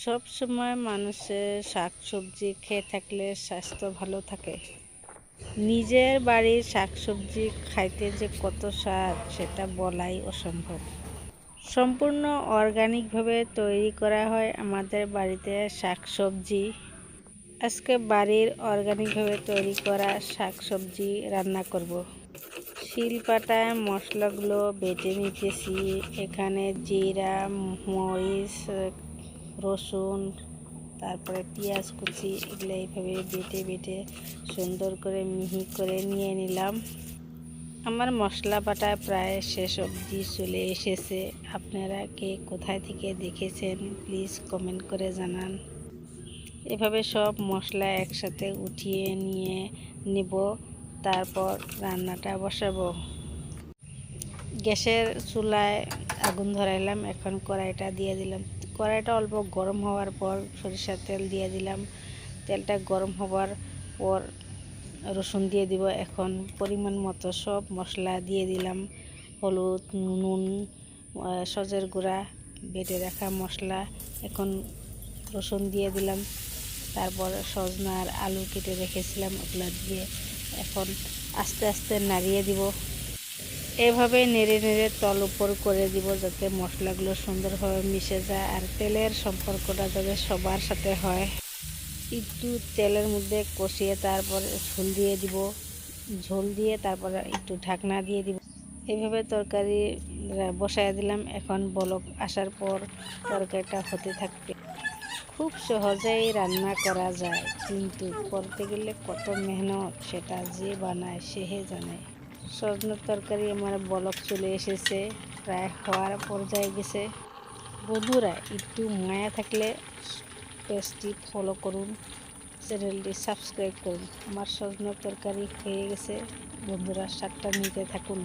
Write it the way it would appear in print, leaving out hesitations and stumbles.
সব সময় মানুষের শাকসবজি খেয়ে থাকলে স্বাস্থ্য ভালো থাকে। নিজের বাড়ির শাকসবজি খাইতে যে কত স্বাদ সেটা বলাই অসম্ভব। সম্পূর্ণ অর্গানিকভাবে তৈরি করা হয় আমাদের বাড়িতে শাকসবজি। আজকে বাড়ির অর্গানিকভাবে তৈরি করা শাকসবজি রান্না করব। শিলপাটায় মশলাগুলো বেটে নিতেছি। এখানে জিরা, মরিচ, রসুন, তারপরে পেঁয়াজ কুচি, এগুলো এইভাবে বেটে বেটে সুন্দর করে মিহি করে নিয়ে নিলাম। আমার মশলা বাটা প্রায় শেষ অবধি চলে এসেছে। আপনারা কে কোথায় থেকে দেখেছেন প্লিজ কমেন্ট করে জানান। এভাবে সব মশলা একসাথে উঠিয়ে নিয়ে নিব, তারপর রান্নাটা বসাবো। গ্যাসের চুলায় আগুন ধরাইলাম, এখন কড়াইটা দিয়ে দিলাম। কড়াইটা অল্প গরম হওয়ার পর সরিষার তেল দিয়ে দিলাম। তেলটা গরম হওয়ার পর রসুন দিয়ে দিব। এখন পরিমাণ মতো সব মশলা দিয়ে দিলাম, হলুদ, নুন, সজের গুঁড়া, বেটে রাখা মশলা। এখন রসুন দিয়ে দিলাম, তারপর সজনা আর আলু কেটে রেখেছিলাম ওগুলো দিয়ে এখন আস্তে আস্তে নাড়িয়ে দিব। এভাবে নেড়ে নেড়ে তল উপর করে দিব যাতে মশলাগুলো সুন্দরভাবে মিশে যায় আর তেলের সম্পর্কটা যাতে সবার সাথে হয়। একটু তেলের মধ্যে কষিয়ে তারপরে ঝোল দিয়ে দিব। ঝোল দিয়ে তারপরে একটু ঢাকনা দিয়ে দিব। এইভাবে তরকারি বসায় দিলাম। এখন বলক আসার পর তরকারিটা হতে থাকবে। খুব সহজেই রান্না করা যায়, কিন্তু করতে গেলে কত মেহনত সেটা যে বানায় সেহে জানে। সজনের তরকারি আমার বলক চলে এসেছে, প্রায় হওয়ার পর্যায়ে গেছে। বন্ধুরা, একটু মায়া থাকলে পেজটি ফলো করুন, চ্যানেলটি সাবস্ক্রাইব করুন। আমার সজনের তরকারি হয়ে গেছে, বন্ধুরা স্বাদটা নিতে থাকুন।